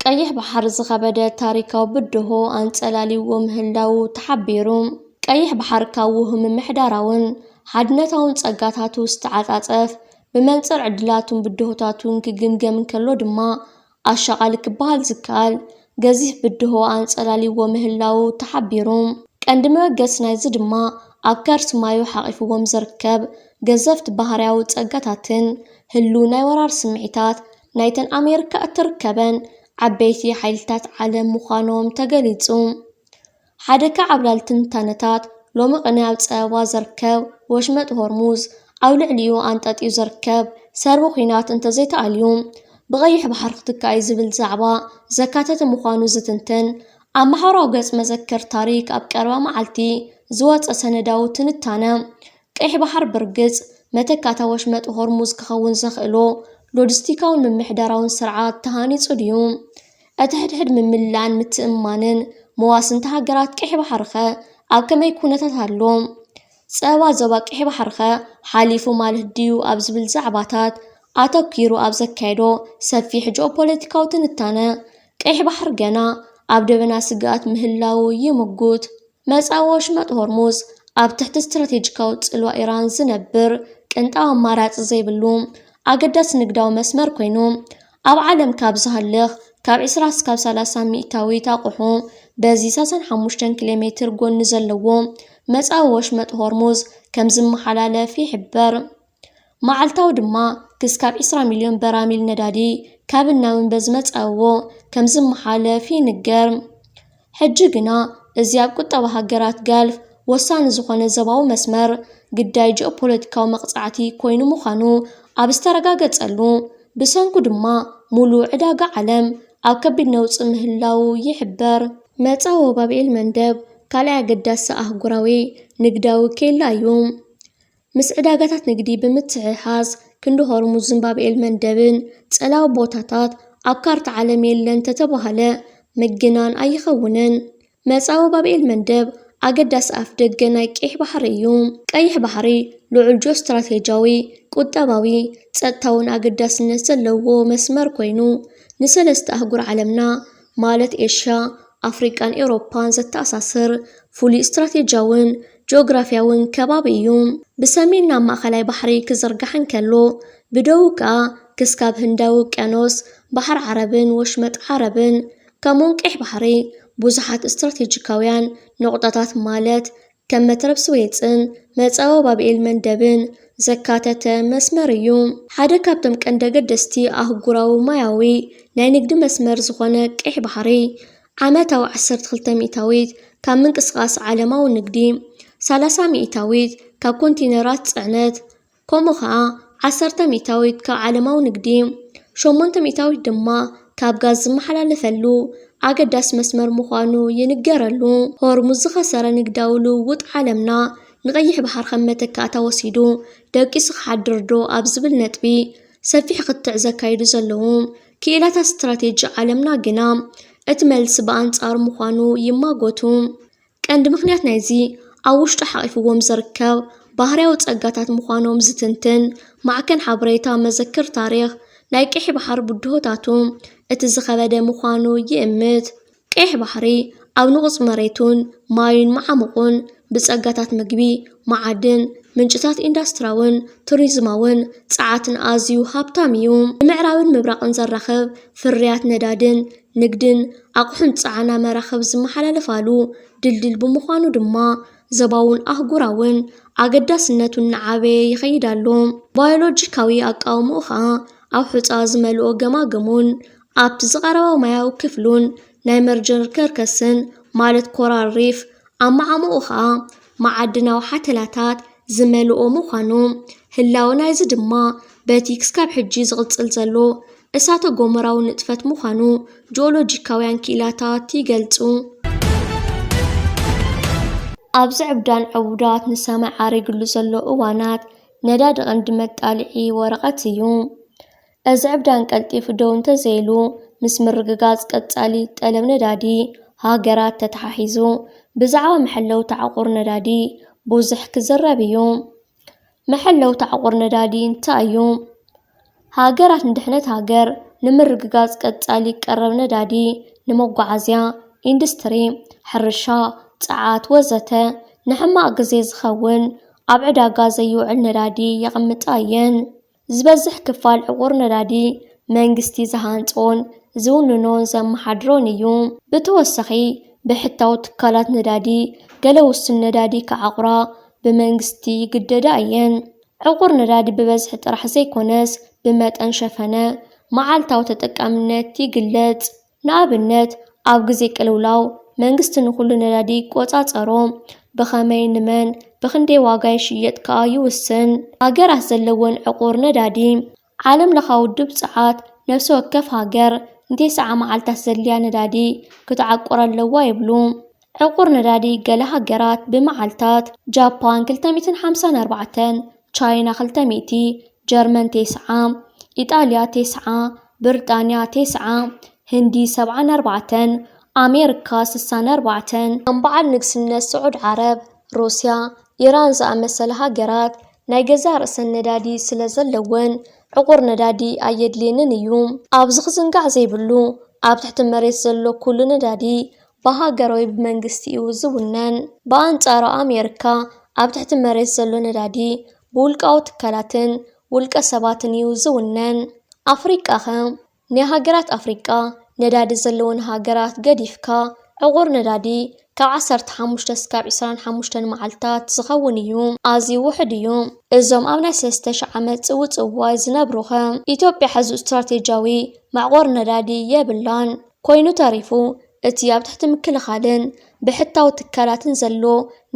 ቀይሕ ባሕር ዝኸበደ ታሪካዊ ብድሆ አንጸላሊዎ ምህላው ተሓቢሩ ቀይሕ ባሕር ካብ ውህም ምሕዳራውን ሓድነታውን ጸጋታቱ ዝተዓጻጸፍ ብመንጽር ዕድላቱን ብድሆታቱን ክግምገም ከሎ ድማ ኣሻቓሊ ክበሃል ዝከኣል ገዚፍ ብድሆ አንጸላሊዎ ምህላው ተሓቢሩ ቀንዲ መበገስ ናይዚ ድማ ኣብ ከርሲ ማዩ ሓቒፍዎም ዝርከብ ገዘፍቲ ባህርያዊ ጸጋታትን ህሉ ናይ ወራር ስምዒታት ናይተን ኣሜሪካ እትርከበን ዓበይቲ ሓይልታት ዓለም ምዃኖም ተገሊጹ ሓደ ካብ ዓብላሊ ትንታነታት ሎሚ ቅኒ ኣብ ጸበባ ዝርከብ ወሽመጥ ሆርሙዝ ኣብ ልዕሊኡ አንጠልጢሉ ዝርከብ ሰርቢ ኩናት እንተዘይተኣልዩ ብቀይሕ ባሕር ክትካእ ዝብል ዛዕባ ዘካተተ ምዃኑ ዝትንትን ኣብ ማሕበራዊ ገጽ መዘከር ታሪክ ኣብ ቀረባ መዓልቲ ዝወፀ ሰነዳዊ ትንታነ ቀይሕ ባሕር ብርግጽ መተካታ ወሽመጥ ሆርሙዝ ክኸውን ዘኽእሎ ሎጂስቲካውን ምምሕዳራውን ስርዓት ተሃኒጹ ድዩ እቲ ሕድሕድ ምምላእን ምትእምማንን መዋስንቲ ሃገራት ቀይሕ ባሕር ኸ ኣብ ከመይ ኩነታት ኣሎ ጸባ ዞባ ቀይሕ ባሕር ኸ ሓሊፉ ማለት ድዩ ኣብ ዝብል ዛዕባታት ኣተኪሩ ኣብ ዘካየዶ ሰፊሕ ጂኦፖለቲካዊ ትንታነ ቀይሕ ባሕር ገና ኣብ ደበና ስጋኣት ምህላው ይምጉት መጻወ ወሽመጥ ሆርሙዝ ኣብ ትሕቲ ስትራቴጂካዊ ጽልዋ ኢራን ዝነብር ቅንጣዊ ኣማራፂ ዘይብሉ ኣገዳሲ ንግዳዊ መስመር ኮይኑ ኣብ ዓለም ካብ ዝሃልኽ ካብ 20 እስካብ 30 ሚእታዊት ኣቑሑ በዚ 65 ኪሎ ሜትር ጎኒ ዘለዎ መጻወ ወሽመጥ ሆርሙዝ ከም ዝመሓላለፍ ይሕበር መዓልታዊ ድማ ክስካብ 20 ሚልዮን በራሚል ነዳዲ ካብን ናብን በዚ መጻወ ከም ዝመሓላለፍ ይንገር ሕጂ ግና እዚ ኣብ ቁጠባ ሃገራት ጋልፍ ወሳኒ ዝኾነ ዘባዊ መስመር ግዳይ ጂኦፖለቲካዊ መቕጻዕቲ ኮይኑ ምዃኑ ኣብ ዝተረጋገጸሉ ብሰንኩ ድማ ሙሉእ ዕዳጋ ዓለም ኣብ ከቢድ ነውፂ ምህላው ይሕበር መጻወ ባብኤል መንደብ ካልኣይ ኣገዳሲ ኣህጉራዊ ንግዳዊ ኬላ እዩ ምስ ዕዳጋታት ንግዲ ብምትሕሓዝ ክንዲ ሆርሙዝን ባብኤል መንደብን ጸላዊ ቦታታት ኣብ ካርታ ዓለም የለን ተተባሃለ ምግናን ኣይኸውንን መጻወ ባብኤል መንደብ ኣገዳሲ ኣፍ ደገ ናይ ቀይሕ ባሕሪ እዩ ቀይሕ ባሕሪ ልዑል ጂኦስትራቴጂያዊ ቁጠባዊ ጸጥታውን ኣገዳስነት ዘለዎ መስመር ኮይኑ ንሰለስተ ኣህጉር ዓለምና ማለት ኤሽያ ኣፍሪቃን ኤውሮፓን ዘተኣሳስር ፍሉይ ስትራቴጂያውን ጂኦግራፊያውን ከባቢ እዩ ብሰሜን ናብ ማእኸላይ ባሕሪ ክዝርጋሕ እንከሎ ብደቡብ ከዓ ክስካብ ህንዳዊ ውቅያኖስ ባሕር ዓረብን ወሽመጥ ዓረብን ከምኡውን ቀይሕ ባሕሪ ብዙሓት ስትራቴጂካውያን ነቁጣታት ማለት ከም መትረብ ስዌፅን መጻወ ባብኤል መንደብን ዘካተተ መስመር እዩ ሓደ ካብቶም ቀንዲ ኣገደስቲ ኣህጉራዊ ማያዊ ናይ ንግዲ መስመር ዝኾነ ቀይሕ ባሕሪ ዓመታዊ 12 ሚእታዊት ካብ ምንቅስቓስ ዓለማዊ ንግዲ 30 ሚእታዊት ካብ ኮንቲነራት ጽዕነት ከምኡ ከዓ 10 ሚእታዊት ካብ ዓለማዊ ንግዲ 8 ሚእታዊት ድማ ካብ ጋዝ ዝመሓላለፈሉ ኣገዳሲ መስመር ምዃኑ ይንገረሉ ሆርሙዝ ዝኸሰረ ንግዳዊ ልውውጥ ዓለምና ንቀይሕ ባሕር ከም መተካእታ ወሲዱ ደቂሱ ክሓድር ዶ ኣብ ዝብል ነጥቢ ሰፊሕ ክትዕ ዘካይዱ ዘለዉ ክኢላታት ስትራቴጂ ዓለምና ግና እቲ መልሲ ብኣንጻሩ ምዃኑ ይማጎቱ ቀንዲ ምኽንያት ናይዚ ኣብ ውሽጡ ሓቒፍዎም ዝርከብ ባህርያዊ ጸጋታት ምዃኖም ዝትንትን ማዕከን ሓበሬታ መዘክር ታሪኽ ናይ ቀይሕ ባሕር ብድሆታቱ እቲ ዝኸበደ ምዃኑ ይእምት ቀይሕ ባሕሪ ኣብ ንቑጽ መሬቱን ማዩን መዓሙቑን ብጸጋታት ምግቢ መዓድን ምንጭታት ኢንዳስትራውን ቱሪዝማውን ጸዓትን ኣዝዩ ሃብታም እዩ ብምዕራብን ምብራቕን ዘራኽብ ፍርያት ነዳድን ንግድን ኣቑሑን ጸዓና መራኸብ ዝመሓላለፋሉ ድልድል ብምዃኑ ድማ ዘባውን ኣህጉራውን ኣገዳስነቱን ንዓበየ ይኸይዳሉ ባዮሎጂካዊ ኣቃውምኡ ከዓ ኣብ ሑፃ ዝመልኦ ገማገሙን ኣብቲ ዝቐረባ ማያዊ ክፍሉን ናይ መርጀር ከርከስን ማለት ኮራል ሪፍ ኣብ መዓሙቑ ከዓ መዓድናዊ ሓተላታት ዝመልኦ ምዃኑ ህላው ናይዚ ድማ በቲ ክስካብ ሕጂ ዝቕጽል ዘሎ እሳተ ጎመራዊ ንጥፈት ምዃኑ ጂኦሎጂካውያን ክኢላታት ይገልጹ ኣብዚ ዕብዳን ዕቡዳት ንሰማይ ዓሪግሉ ዘሎ እዋናት ነዳዲ ቀንዲ መጣልዒ ወረቐት እዩ እዚ ዕብዳን ቀልጢፉ ደው እንተዘይሉ ምስ ምርግጋጽ ቀጻሊ ጠለብ ነዳዲ ሃገራት ተተሓሒዙ ብዛዕባ መሐለው ተዓቑር ነዳዲ ብዙሕ ክዝረብ እዩ መሐለው ተዓቑር ነዳዲ እንታይ እዩ ሃገራት ንድሕነት ሃገር ንምርግጋጽ ቀጻሊ ቀረብ ነዳዲ ንመጓዓዝያ ኢንዱስትሪ ሕርሻ ጸዓት ወዘተ ንሕማቕ ግዜ ዝኸውን ኣብ ዕዳጋ ዘይውዕል ነዳዲ የቕምጣ እየን። ዝበዝሕ ክፋል ዕቑር ነዳዲ መንግስቲ ዝሃንጾን ዝውንኖን ዘመሓድሮን እዩ። ብተወሳኺ ብሕታዊ ትካላት ነዳዲ ገለ ውስን ነዳዲ ከዓቑራ ብመንግስቲ ይግደዳ እየን። ዕቑር ነዳዲ ብበዝሒ ጥራሕ ዘይኮነስ ብመጠን ሸፈነ መዓልታዊ ተጠቃምነት ይግለጽ። ንኣብነት ኣብ ግዜ ቅልውላው መንግስቲ ንኹሉ ነዳዲ ቆጻጸሮ ብኸመይ ንመን ብኽንደይ ዋጋ ይሽየጥ ከኣ ይውስን። ሃገራት ዘለወን ዕቑር ነዳዲ ዓለም ለኻዊ ውድብ ጸዓት ነፍሲ ወከፍ ሃገር ንቴስዓ መዓልታት ዘድልያ ነዳዲ ክትዓቁር ኣለዋ ይብሉ። ዕቑር ነዳዲ ገለ ሃገራት ብመዓልታት ጃፓን 254 ቻይና 200 ጀርመን 9 ኢጣልያ 9 ብሪጣንያ 9 ህንዲ 74 ኣሜሪካ 64 ከም በዓል ንግስነት ስዑድ ዓረብ ሩስያ ኢራን ዝኣመሰለ ሃገራት ናይ ገዛ ርእሰን ነዳዲ ስለ ዘለወን ዕቑር ነዳዲ ኣየድልየንን እዩ። ኣብዚ ክዝንጋዕ ዘይብሉ ኣብ ትሕቲ መሬት ዘሎ ኩሉ ነዳዲ ብሃገራዊ ብመንግስቲ እዩ ዝውነን። ብኣንጻሩ ኣሜሪካ ኣብ ትሕቲ መሬት ዘሎ ነዳዲ ብውልቃዊ ትካላትን ውልቀ ሰባትን እዩ ዝውነን። ኣፍሪቃ ኸ ናይ ሃገራት ኣፍሪቃ ነዳዲ ዘለወን ሃገራት ገዲፍካ ዕቑር ነዳዲ ካብ 15 እስካብ 25 መዓልታት ዝኸውን እዩ። ኣዝዩ ውሕድ እዩ። እዞም ኣብ ናይ 3000 ዓመት ጽውጽዋይ ዝነብሩ ኸ ኢትዮጵያ ሕዚ ስትራቴጃዊ ማዕቆር ነዳዲ የብላን ኮይኑ ተሪፉ እቲ ኣብ ትሕቲ ምክልኻልን ብሕታዊ ትካላትን ዘሎ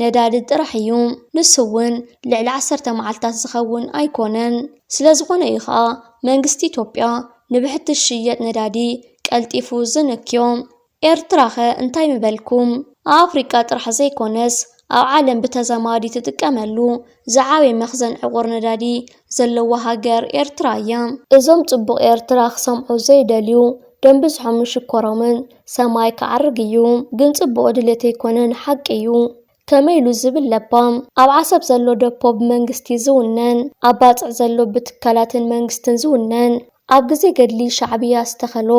ነዳዲ ጥራሕ እዩ። ንሱ እውን ልዕሊ 10 መዓልታት ዝኸውን ኣይኮነን። ስለ ዝኾነ እዩ ኸኣ መንግስቲ ኢትዮጵያ ንብሕቲ ዝሽየጥ ነዳዲ ቀልጢፉ ዝንክዮ። ኤርትራ ኸ እንታይ ምበልኩም? ኣብ ኣፍሪቃ ጥራሕ ዘይኮነስ ኣብ ዓለም ብተዛማዲ ትጥቀመሉ ዝዓበየ መኽዘን ዕቑር ነዳዲ ዘለዋ ሃገር ኤርትራ እያ። እዞም ጽቡቕ ኤርትራ ክሰምዑ ዘይደልዩ ደም ብዙሖም ሽኮሮምን ሰማይ ክዓርግ እዩ። ግን ጽቡቕ ድሌት ኣይኮነን ሓቂ እዩ። ከመይ ኢሉ ዝብል ለባም ኣብ ዓሰብ ዘሎ ደፖ ብመንግስቲ ዝውነን ኣብ ባፅዕ ዘሎ ብትካላትን መንግስትን ዝውነን ኣብ ግዜ ገድሊ ሻዕብያ ዝተኸሎ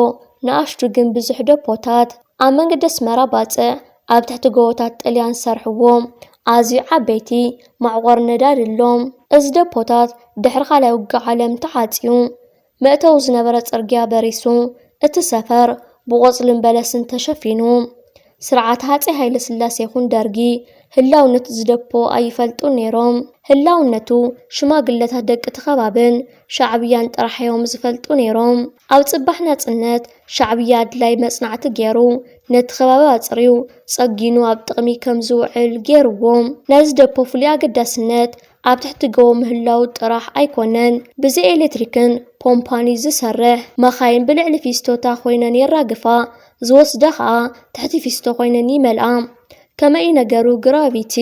ንኣሽቱ ግን ብዙሕ ደፖታት ኣብ መንገዲ ኣስመራ ባፅዕ ኣብ ትሕቲ ጎቦታት ጣልያን ዝሰርሕዎም ኣዝዩ ዓበይቲ ማዕቆር ነዳዲ ኣሎም። እዚ ደፖታት ድሕሪ ካልኣይ ውግእ ዓለም ተዓፅዩ መእተዊ ዝነበረ ጽርግያ በሪሱ እቲ ሰፈር ብቆጽልን በለስን ተሸፊኑ። ስርዓት ሃፀይ ሃይለ ስላሴ ይኹን ደርጊ ህላውነቱ ዝደፖ ኣይፈልጡን ነይሮም። ህላውነቱ ሽማግለታት ደቂ ተኸባብን ሻዕብያን ጥራሕዮም ዝፈልጡ ነይሮም። ኣብ ጽባሕ ናጽነት ሻዕብያ ኣድላይ መጽናዕቲ ገይሩ ነቲ ከባቢ ኣጽርዩ ጸጊኑ ኣብ ጥቕሚ ከም ዝውዕል ገይርዎም። ናይዚ ደፖ ፍሉይ ኣገዳስነት ኣብ ትሕቲ ጎቦ ምህላው ጥራሕ ኣይኮነን ብዘይ ኤሌክትሪክን ፖምፓኒ ዝሰርሕ መኻይን ብልዕሊ ፊስቶታ ኮይነን የራግፋ ዝወስዳ ኸኣ ትሕቲ ፊስቶ ኮይነን ይመልኣ። ከመይ ነገሩ ግራቪቲ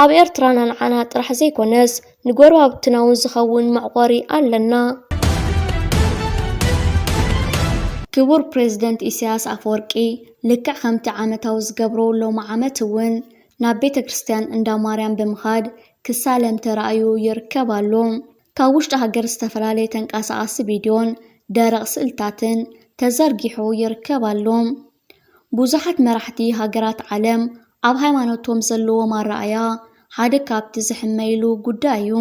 ኣብ ኤርትራና ንዓና ጥራሕ ዘይኮነስ ንጎረባብትና እውን ዝኸውን ማዕቆሪ ኣለና። ክቡር ፕሬዝደንት ኢሳያስ ኣፈወርቂ ልክዕ ከምቲ ዓመታዊ ዝገብሮ ሎሚ ዓመት እውን ናብ ቤተ ክርስቲያን እንዳ ማርያም ብምኻድ ክሳለም ተራእዩ ይርከብ ኣሎ። ካብ ውሽጢ ሃገር ዝተፈላለየ ተንቀሳቓሲ ቪድዮን ደረቕ ስእልታትን ተዘርጊሑ ይርከብ ኣሎ። ብዙሓት መራሕቲ ሃገራት ዓለም ኣብ ሃይማኖቶም ዘለዎም ኣረኣእያ ሓደ ካብቲ ዝሕመይሉ ጉዳይ እዩ።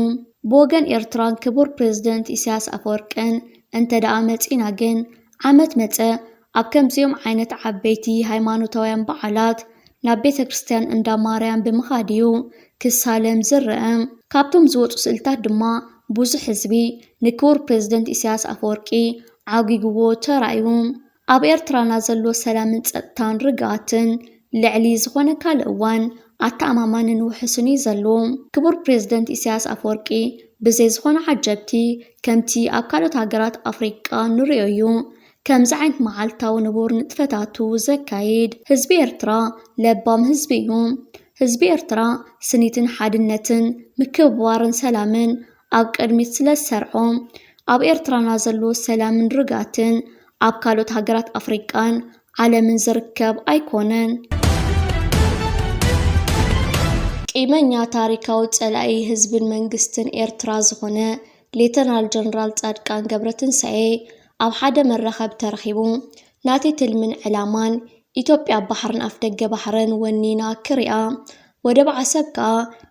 ብወገን ኤርትራን ክቡር ፕሬዝደንት ኢሳያስ ኣፈወርቅን እንተደኣ መፂና ግን ዓመት መፀ ኣብ ከምዚኦም ዓይነት ዓበይቲ ሃይማኖታውያን በዓላት ናብ ቤተ ክርስቲያን እንዳ ማርያም ብምኻድ እዩ ክሳለም ዝርአ። ካብቶም ዝወፁ ስእልታት ድማ ብዙሕ ህዝቢ ንክቡር ፕሬዝደንት ኢሳያስ ኣፈወርቂ ዓጊግዎ ተራእዩ። ኣብ ኤርትራና ዘሎ ሰላምን ፀጥታን ርግኣትን ልዕሊ ዝኾነ ካልእ እዋን ኣተኣማማንን ውሕስን እዩ ዘሎ። ክቡር ፕሬዝደንት ኢሳያስ ኣፈወርቂ ብዘይ ዝኾነ ዓጀብቲ ከምቲ ኣብ ካልኦት ሃገራት ኣፍሪቃ ንሪኦ እዩ ከምዚ ዓይነት መዓልታዊ ንቡር ንጥፈታቱ ዘካይድ። ህዝቢ ኤርትራ ለባም ህዝቢ እዩ። ህዝቢ ኤርትራ ስኒትን ሓድነትን ምክብባርን ሰላምን ኣብ ቅድሚት ስለ ዝሰርዖ ኣብ ኤርትራና ዘለዎ ሰላምን ርግኣትን ኣብ ካልኦት ሃገራት ኣፍሪቃን ዓለምን ዝርከብ ኣይኮነን። ቂመኛ ታሪካዊ ጸላኢ ህዝብን መንግስትን ኤርትራ ዝኾነ ሌተናል ጀነራል ጻድቃን ገብረትንሳኤ ኣብ ሓደ መራኸብ ተረኺቡ ናቲ ትልምን ዕላማን ኢትዮጵያ ባሕርን ኣፍ ደገ ባሕርን ወኒና ክሪኣ ወደብ ዓሰብ ከዓ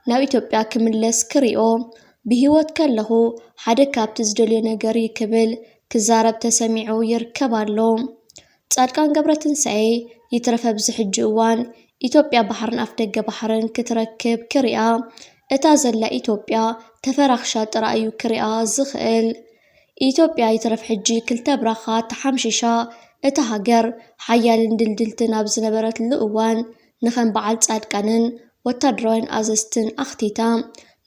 ናብ ኢትዮጵያ ክምለስ ክሪኦ ብሂወት ከለኹ ሓደ ካብቲ ዝደልዮ ነገር ክብል ክዛረብ ተሰሚዑ ይርከብ ኣሎ። ጻድቃን ገብረትንሳኤ ይትረፈ ኣብዚ ሕጂ እዋን ኢትዮጵያ ባሕርን ኣፍ ደገ ባሕርን ክትረክብ ክሪኣ እታ ዘላ ኢትዮጵያ ተፈራኽሻ ጥራይ እዩ ክሪኣ ዝኽእል። ኢትዮጵያ ይትረፍ ሕጂ ክልተ ብራኻ ተሓምሺሻ እታ ሃገር ሓያልን ድልድልትን ኣብ ዝነበረትሉ እዋን ንኸም በዓል ጻድቃንን ወታደራውን ኣዘዝትን ኣኽቲታ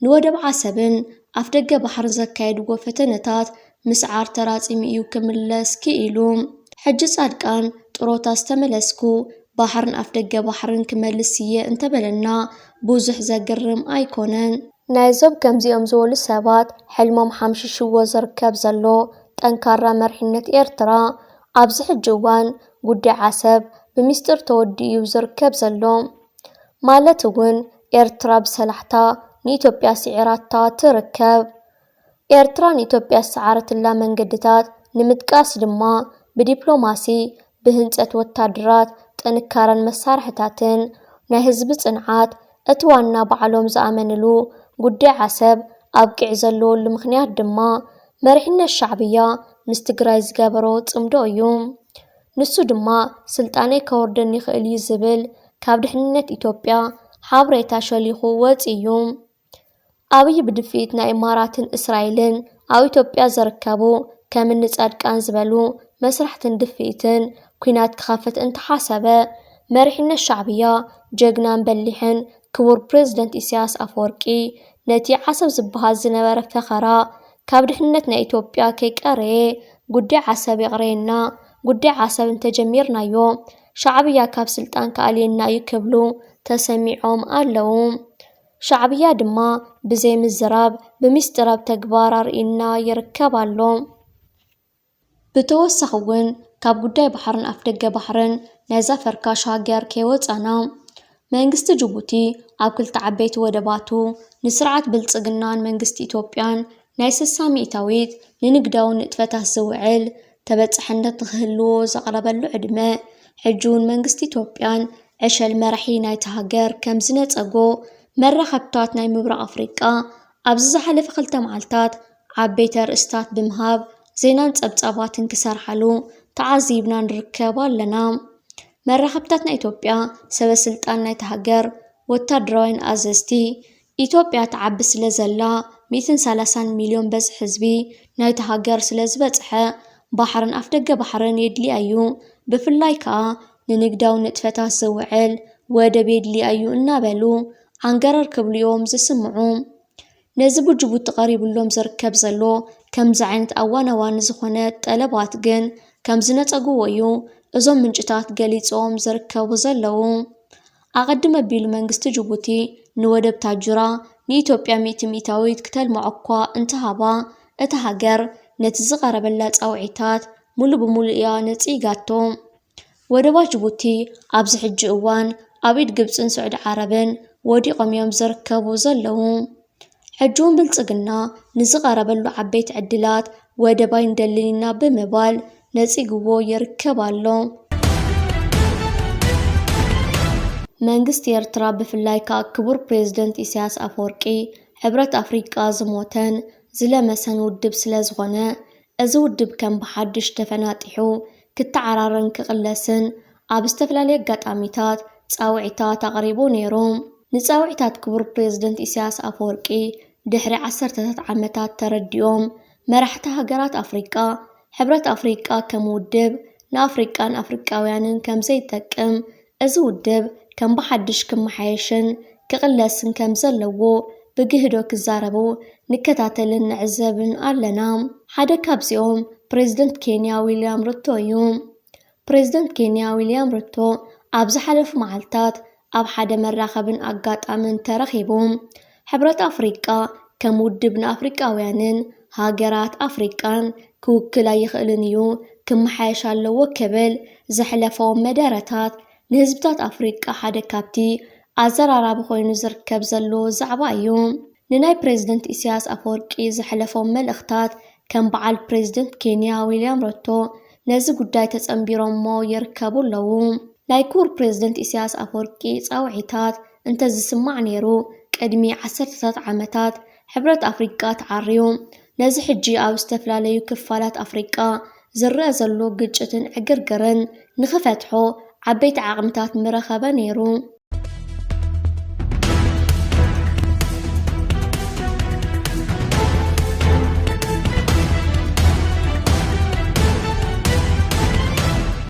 ንወደብ ዓሰብን ኣፍ ደገ ባሕርን ዘካየድዎ ፈተነታት ምስዓር ተራጺሙ እዩ ክምለስ ክኢሉ። ሕጂ ጻድቃን ጥሮታ ዝተመለስኩ ባሕርን ኣፍ ደገ ባሕርን ክመልስ እየ እንተበለና ብዙሕ ዘግርም ኣይኮነን። ናይዞም ከምዚኦም ዝበሉ ሰባት ሕልሞም ሓምሽሽዎ ዝርከብ ዘሎ ጠንካራ መሪሕነት ኤርትራ ኣብዚ ሕጂ እዋን ጉዳይ ዓሰብ ብምስጢር ተወዲኡ ዝርከብ ዘሎ ማለት እውን ኤርትራ ብሰላሕታ ንኢትዮጵያ ስዒራታ ትርከብ። ኤርትራ ንኢትዮጵያ ዝሰዓረትላ መንገድታት ንምጥቃስ ድማ ብዲፕሎማሲ ብህንፀት ወታደራት ጥንካረን መሳርሕታትን ናይ ህዝቢ ጽንዓት እቲ ዋና ባዕሎም ዝኣመንሉ ጉዳይ ዓሰብ ኣብቂዕ ዘለወሉ ምኽንያት ድማ መሪሕነት ሻዕብያ ምስ ትግራይ ዝገበሮ ጽምዶ እዩ። ንሱ ድማ ስልጣነይ ከወርደን ይኽእል እዩ ዝብል ካብ ድሕንነት ኢትዮጵያ ሓበሬታ ሸሊኹ ወፂኡ። ኣብይ ብድፊት ናይ ኢማራትን እስራኤልን ኣብ ኢትዮጵያ ዝርከቡ ከምኒ ጻድቃን ዝበሉ መስራሕትን ድፊትን ኩናት ክኸፍት እንተሓሰበ መሪሕነት ሻዕብያ ጀግናን በሊሕን ክቡር ፕሬዝደንት ኢሳያስ ኣፈወርቂ ነቲ ዓሰብ ዝበሃል ዝነበረ ፈኸራ ካብ ድሕንነት ናይ ኢትዮጵያ ከይቀረየ ጉዳይ ዓሰብ የቕረየና ጉዳይ ዓሰብ እንተጀሚርናዮ ሻዕብያ ካብ ስልጣን ከኣልየና እዩ ክብሉ ተሰሚዖም ኣለዉ። ሻዕብያ ድማ ብዘይ ምዝራብ ብምስጢር ኣብ ተግባር ኣርኢና ይርከብ ኣሎ። ብተወሳኺ እውን ካብ ጉዳይ ባሕርን ኣፍ ደገ ባሕርን ናይ ዘፈርካ ሻገር ከይወፃና መንግስቲ ጅቡቲ ኣብ ክልተ ዓበይቲ ወደባቱ ንስርዓት ብልጽግናን መንግስቲ ኢትዮጵያን ናይ 60 ሚእታዊት ንንግዳዊ ንጥፈታት ዝውዕል ተበጻሕነት ንክህልዎ ዘቕረበሉ ዕድመ ሕጂ እውን መንግስቲ ኢትዮጵያን ዕሸል መራሒ ናይቲ ሃገር ከም ዝነፀጎ መራኸብታት ናይ ምብራቕ ኣፍሪቃ ኣብዚ ዝሓለፈ 2 መዓልታት ዓበይቲ ርእስታት ብምሃብ ዜናን ጸብጻባትን ክሰርሓሉ ተዓዚብና ንርከብ ኣለና። መራኸብታት ናይ ኢትዮጵያ ሰበስልጣን ናይቲ ሃገር ወታደራውያን ኣዘዝቲ ኢትዮጵያ ተዓቢ ስለ ዘላ 130 ሚልዮን በዝሒ ህዝቢ ናይቲ ሃገር ስለ ዝበፅሐ ባሕርን ኣፍ ደገ ባሕርን የድልያ እዩ፣ ብፍላይ ከዓ ንንግዳዊ ንጥፈታት ዝውዕል ወደብ የድልያ እዩ እናበሉ ዓንገረር ክብሉ እዮም ዝስምዑ። ነዚ ብጅቡቲ ቀሪብሎም ዝርከብ ዘሎ ከምዚ ዓይነት ኣዋናዋኒ ዝኾነ ጠለባት ግን ከም ዝነፀግዎ እዩ እዞም ምንጭታት ገሊፆም ዝርከቡ ዘለዉ። ኣቐድመ ኣቢሉ መንግስቲ ጅቡቲ ንወደብ ታጁራ ንኢትዮጵያ 100 ሚእታዊት ክተልምዖ እኳ እንተሃባ እታ ሃገር ነቲ ዝቐረበላ ፃውዒታት ሙሉእ ብሙሉእ እያ ነፂጋቶ። ወደባት ጅቡቲ ኣብዚ ሕጂ እዋን ኣብ ኢድ ግብፅን ስዑድ ዓረብን ወዲቖም እዮም ዝርከቡ ዘለዉ። ሕጂ እውን ብልጽግና ንዝቐረበሉ ዓበይቲ ዕድላት ወደባይ እንደልኒና ብምባል ነፂግዎ ይርከብ ኣሎ። መንግስቲ ኤርትራ ብፍላይ ከዓ ክቡር ፕሬዝደንት ኢሳያስ ኣፈወርቂ ሕብረት ኣፍሪቃ ዝሞተን ዝለመሰን ውድብ ስለ ዝኾነ እዚ ውድብ ከም ብሓድሽ ተፈናጢሑ ክተዓራረን ክቕለስን ኣብ ዝተፈላለየ ኣጋጣሚታት ፃውዒታት ኣቕሪቡ ነይሩ። ንፃውዒታት ክቡር ፕሬዝደንት ኢሳያስ ኣፈወርቂ ድሕሪ 10 ዓመታት ተረዲኦም መራሕቲ ሃገራት ኣፍሪቃ ሕብረት ኣፍሪቃ ከም ውድብ ንኣፍሪቃን ኣፍሪቃውያንን ከም ዘይጠቅም እዚ ውድብ ከም ብሓድሽ ክመሓየሽን ክቕለስን ከም ዘለዎ ብግህዶ ክዛረቡ ንከታተልን ንዕዘብን ኣለና። ሓደ ካብዚኦም ፕሬዝደንት ኬንያ ዊልያም ሩቶ እዩ። ፕሬዝደንት ኬንያ ዊልያም ሩቶ ኣብ ዝሓለፉ መዓልታት ኣብ ሓደ መራኸብን ኣጋጣምን ተረኺቡ ሕብረት ኣፍሪቃ ከም ውድብ ንኣፍሪቃውያንን ሃገራት ኣፍሪቃን ክውክል ኣይኽእልን እዩ ክመሓየሽ ኣለዎ ክብል ዘሕለፎም መደረታት ንህዝብታት ኣፍሪቃ ሓደ ካብቲ ኣዘራራቢ ኮይኑ ዝርከብ ዘሎ ዛዕባ እዩ። ንናይ ፕሬዝደንት ኢሳያስ ኣፈወርቂ ዘሕለፎም መልእኽታት ከም በዓል ፕሬዝደንት ኬንያ ዊልያም ሩቶ ነዚ ጉዳይ ተጸንቢሮሞ ይርከቡ ኣለዉ። ናይ ክቡር ፕሬዝደንት ኢሳያስ ኣፈወርቂ ጻውዒታት እንተዝስማዕ ነይሩ ቅድሚ 10 ዓመታት ሕብረት ኣፍሪቃ ተዓርዩ ነዚ ሕጂ ኣብ ዝተፈላለዩ ክፋላት ኣፍሪቃ ዝረአ ዘሎ ግጭትን ዕግርግርን ንኽፈትሖ ዓበይቲ ዓቕምታት ምረኸበ ነይሩ።